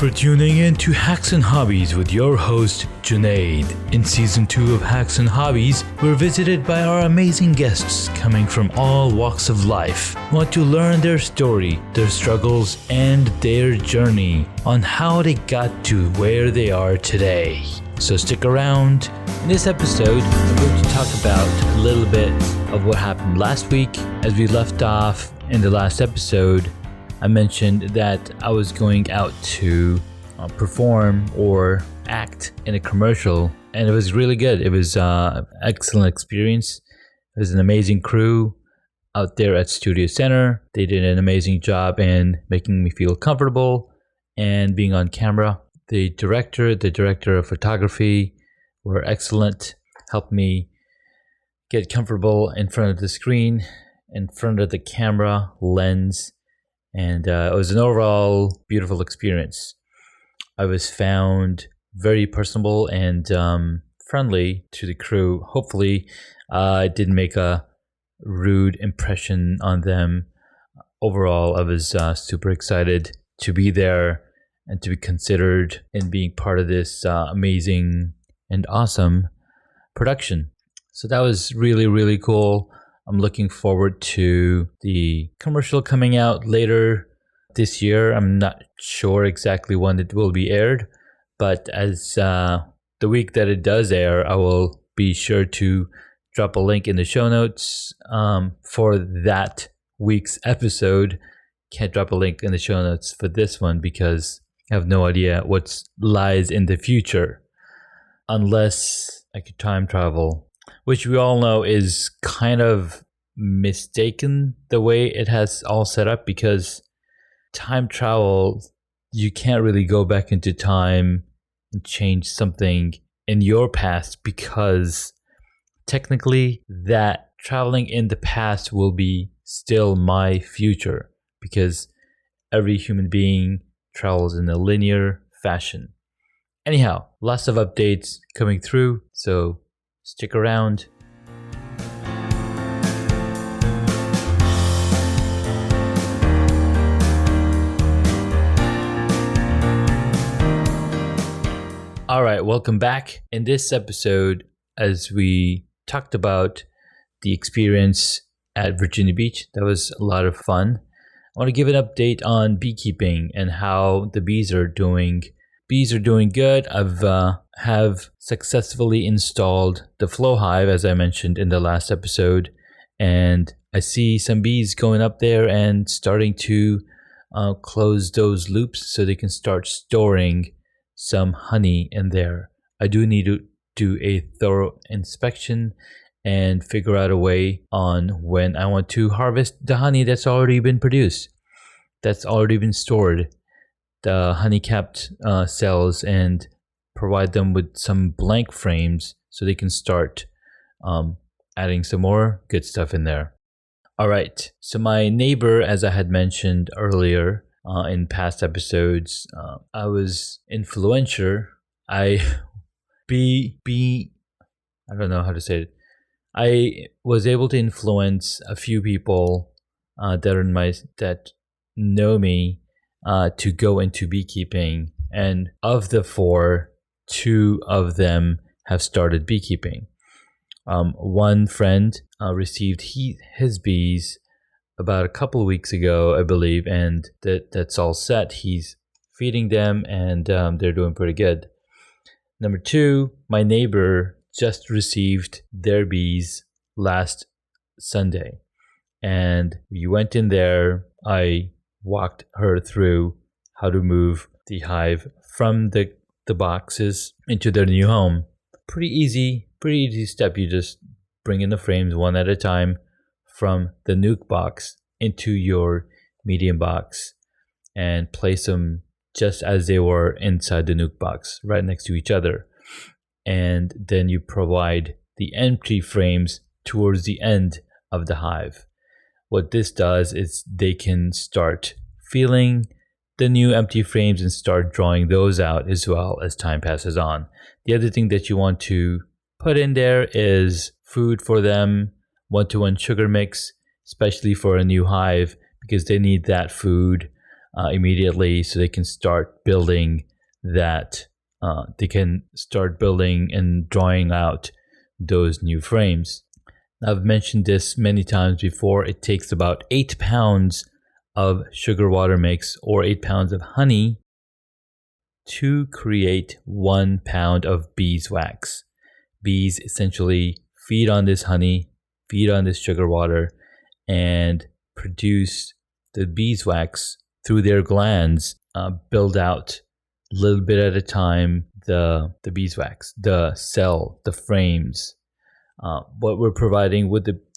for tuning in to Hacks and Hobbies with your host, Junaid. In Season 2 of Hacks and Hobbies, we're visited by our amazing guests coming from all walks of life. We want to learn their story, their struggles, and their journey on how they got to where they are today. So stick around. In this episode, I'm going to talk about a little bit of what happened last week. As we left off in the last episode, I mentioned that I was going out to perform or act in a commercial, and it was really good. It was an excellent experience. It was an amazing crew out there at Studio Center. They did an amazing job in making me feel comfortable and being on camera. The director of photography were excellent, helped me get comfortable in front of the screen, in front of the camera lens, and it was an overall beautiful experience. I was found very personable and friendly to the crew. Hopefully, I didn't make a rude impression on them. Overall, I was super excited to be there and to be considered in being part of this amazing and awesome production. So that was really, really cool. I'm looking forward to the commercial coming out later this year. I'm not sure exactly when it will be aired, but as the week that it does air, I will be sure to drop a link in the show notes for that week's episode. Can't drop a link in the show notes for this one because I have no idea what lies in the future unless I could time travel, which we all know is kind of mistaken the way it has all set up, because time travel, you can't really go back into time and change something in your past, because technically that traveling in the past will be still my future, because every human being travels in a linear fashion. Anyhow, lots of updates coming through, so stick around. All right, welcome back. In this episode, as we talked about the experience at Virginia Beach, that was a lot of fun. I want to give an update on beekeeping and how the bees are doing. Bees are doing good. Have successfully installed the flow hive, as I mentioned in the last episode, and I see some bees going up there and starting to close those loops so they can start storing some honey in there. I do need to do a thorough inspection and figure out a way on when I want to harvest the honey that's already been produced, that's already been stored, the honey capped cells, and provide them with some blank frames so they can start adding some more good stuff in there. All right, so my neighbor, as I had mentioned earlier in past episodes, I was influencer. I don't know how to say it. I was able to influence a few people that know me to go into beekeeping, and of the 4, 2 of them have started beekeeping. One friend received his bees about a couple of weeks ago, I believe, and that's all set. He's feeding them, and they're doing pretty good. Number 2, my neighbor just received their bees last Sunday, and we went in there. I walked her through how to move the hive from the boxes into their new home. Pretty easy step. You just bring in the frames one at a time from the nuke box into your medium box and place them just as they were inside the nuke box, right next to each other. And then you provide the empty frames towards the end of the hive. What this does is they can start feeling the new empty frames and start drawing those out as well as time passes on. The other thing that you want to put in there is food for them, 1-to-1 sugar mix, especially for a new hive, because they need that food immediately, so they can start building that. They can start building and drawing out those new frames. I've mentioned this many times before. It takes about 8 pounds of sugar water mix or 8 pounds of honey to create 1 pound of beeswax. Bees essentially feed on this honey, feed on this sugar water, and produce the beeswax through their glands, build out a little bit at a time the beeswax, the cell, the frames. What we're providing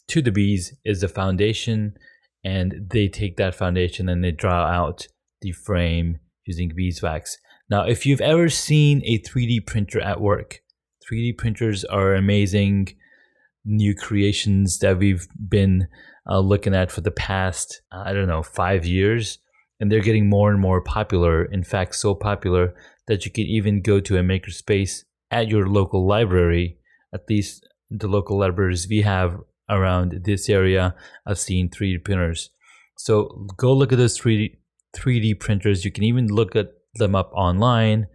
to the bees is the foundation, and they take that foundation and they draw out the frame using beeswax. Now, if you've ever seen a 3D printer at work, 3D printers are amazing new creations that we've been looking at for the past, 5 years. And they're getting more and more popular. In fact, so popular that you can even go to a makerspace at your local library. At least the local libraries we have around this area, I've seen 3D printers. So go look at those 3D printers. You can even look at them up online,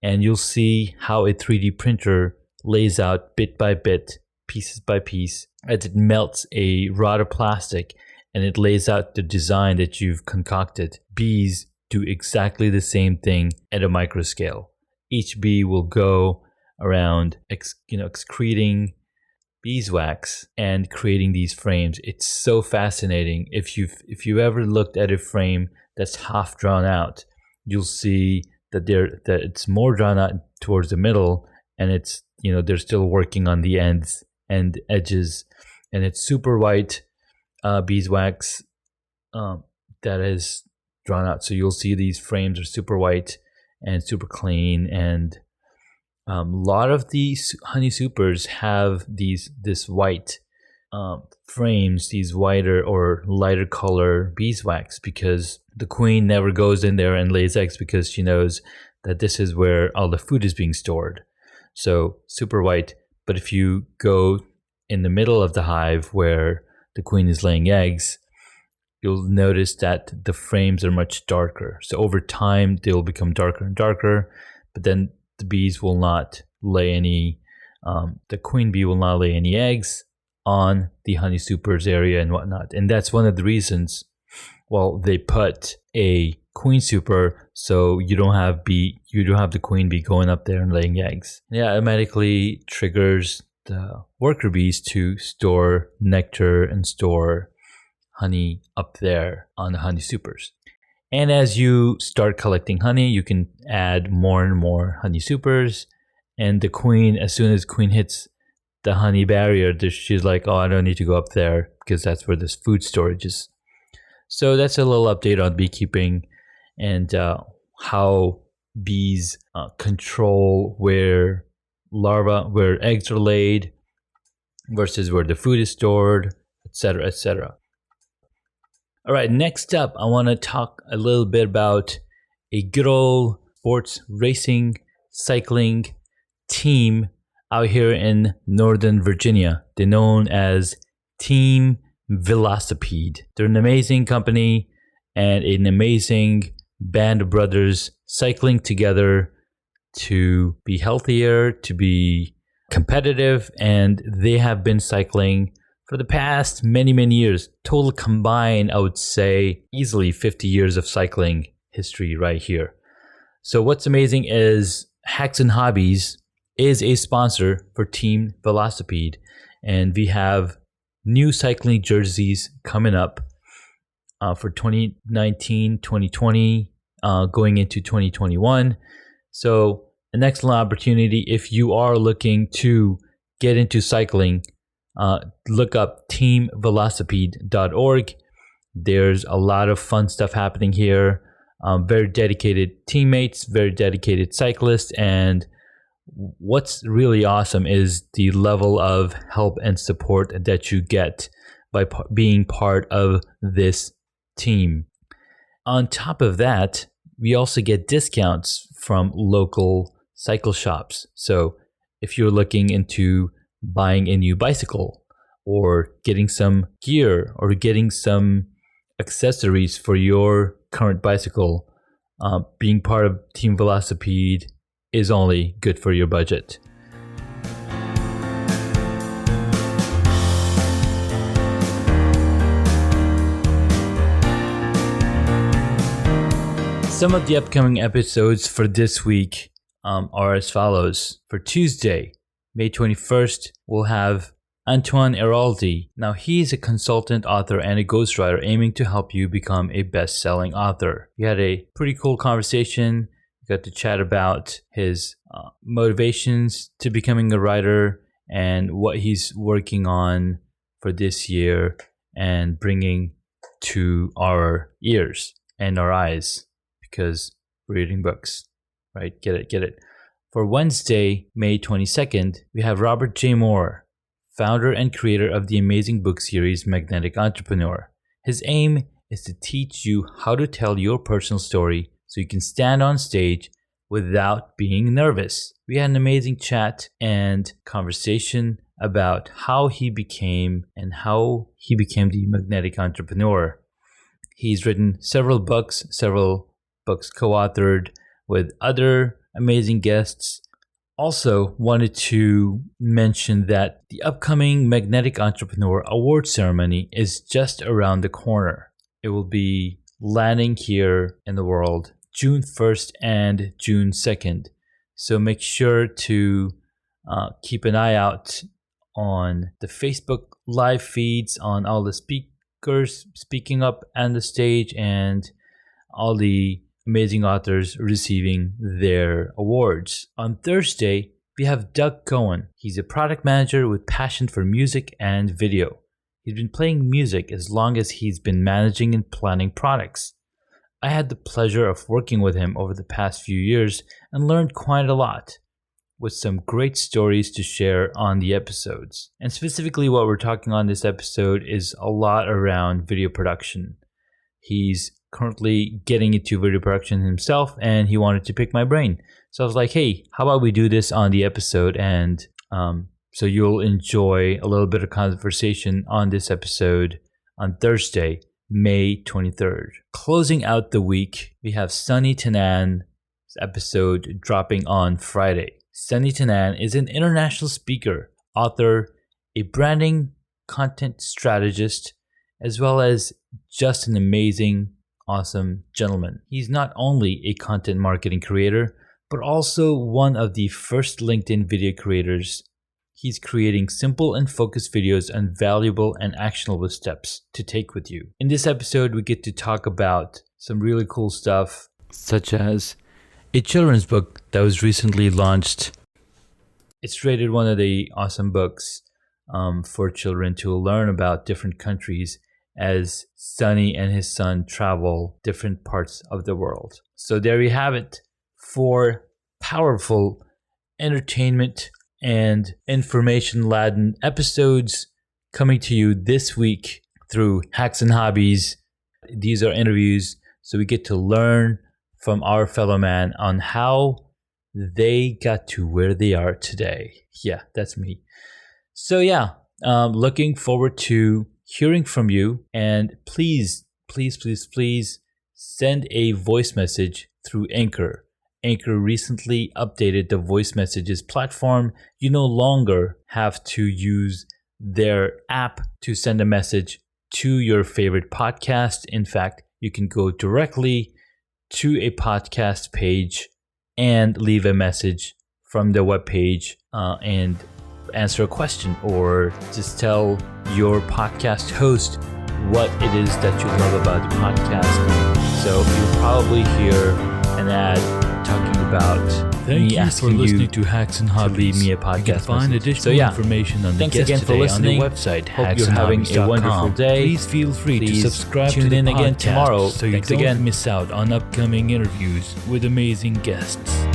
and you'll see how a 3D printer lays out bit by bit, pieces by piece, as it melts a rod of plastic and it lays out the design that you've concocted. Bees do exactly the same thing at a micro scale. Each bee will go around excreting beeswax and creating these frames. It's so fascinating. If you've ever looked at a frame that's half drawn out, you'll see that it's more drawn out towards the middle, and it's they're still working on the ends and edges, and it's super white beeswax that is drawn out. So you'll see these frames are super white and super clean, and a lot of these honey supers have this white frames, these whiter or lighter color beeswax, because the queen never goes in there and lays eggs, because she knows that this is where all the food is being stored. So super white. But if you go in the middle of the hive where the queen is laying eggs, you'll notice that the frames are much darker. So over time, they'll become darker and darker, but then the bees will not lay any, the queen bee will not lay any eggs on the honey supers area and whatnot. And that's one of the reasons, they put a queen super, so you don't have the queen bee going up there and laying eggs. Yeah, it automatically triggers the worker bees to store nectar and store honey up there on the honey supers. And as you start collecting honey, you can add more and more honey supers. And the queen, as soon as queen hits the honey barrier, she's like, oh, I don't need to go up there, because that's where this food storage is. So that's a little update on beekeeping and how bees control where eggs are laid versus where the food is stored, etc., etc. All right, next up, I want to talk a little bit about a good old sports racing cycling team out here in Northern Virginia. They're known as Team Velocipede. They're an amazing company and an amazing band of brothers cycling together to be healthier, to be competitive, and they have been cycling for the past many, many years. Total combined, I would say easily 50 years of cycling history right here. So what's amazing is Hacks and Hobbies is a sponsor for Team Velocipede, and we have new cycling jerseys coming up for 2019, 2020, going into 2021. So an excellent opportunity if you are looking to get into cycling. Look up teamvelocipede.org. There's a lot of fun stuff happening here. Very dedicated teammates, very dedicated cyclists, and what's really awesome is the level of help and support that you get by being part of this team. On top of that, we also get discounts from local cycle shops. So if you're looking into buying a new bicycle or getting some gear or getting some accessories for your current bicycle, being part of Team Velocipede is only good for your budget. Some of the upcoming episodes for this week are as follows. For Tuesday, May 21st, we'll have Antoine Eraldi. Now, he's a consultant author and a ghostwriter aiming to help you become a best-selling author. We had a pretty cool conversation. We got to chat about his motivations to becoming a writer and what he's working on for this year and bringing to our ears and our eyes, because we're reading books, right? Get it. For Wednesday, May 22nd, we have Robert J. Moore, founder and creator of the amazing book series Magnetic Entrepreneur. His aim is to teach you how to tell your personal story so you can stand on stage without being nervous. We had an amazing chat and conversation about how he became the Magnetic Entrepreneur. He's written several books co-authored with other amazing guests. Also wanted to mention that the upcoming Magnetic Entrepreneur Award ceremony is just around the corner. It will be landing here in the world June 1st and June 2nd. So make sure to keep an eye out on the Facebook live feeds on all the speakers speaking up on the stage and all the amazing authors receiving their awards. On Thursday, we have Doug Cohen. He's a product manager with passion for music and video. He's been playing music as long as he's been managing and planning products. I had the pleasure of working with him over the past few years and learned quite a lot, with some great stories to share on the episodes. And specifically what we're talking on this episode is a lot around video production. He's currently getting into video production himself, and he wanted to pick my brain. So I was like, hey, how about we do this on the episode? And so you'll enjoy a little bit of conversation on this episode on Thursday, May 23rd. Closing out the week, we have Sunny Tanan's episode dropping on Friday. Sunny Tanan is an international speaker, author, a branding content strategist, as well as just an amazing, awesome gentleman. He's not only a content marketing creator, but also one of the first LinkedIn video creators. He's creating simple and focused videos on valuable and actionable steps to take with you. In this episode, we get to talk about some really cool stuff, such as a children's book that was recently launched. It's rated one of the awesome books for children to learn about different countries as Sunny and his son travel different parts of the world. So there you have it, 4 powerful entertainment and information-laden episodes coming to you this week through Hacks and Hobbies. These are interviews, so we get to learn from our fellow man on how they got to where they are today. Yeah, that's me. So yeah, looking forward to hearing from you, and please send a voice message through Anchor. Anchor recently updated the voice messages platform. You no longer have to use their app to send a message to your favorite podcast. In fact, you can go directly to a podcast page and leave a message from the webpage and answer a question, or just tell your podcast host what it is that you love about the podcast. So you'll probably hear an ad talking about Thank you for listening to Hacks and Hobbies. To leave me a podcast. You can find message. additional information on the Thanks guest again for today listening. on the website. Hope you're having a wonderful day. Please feel free to subscribe tune to the in podcast again tomorrow. so you Thanks don't again. miss out on upcoming interviews with amazing guests.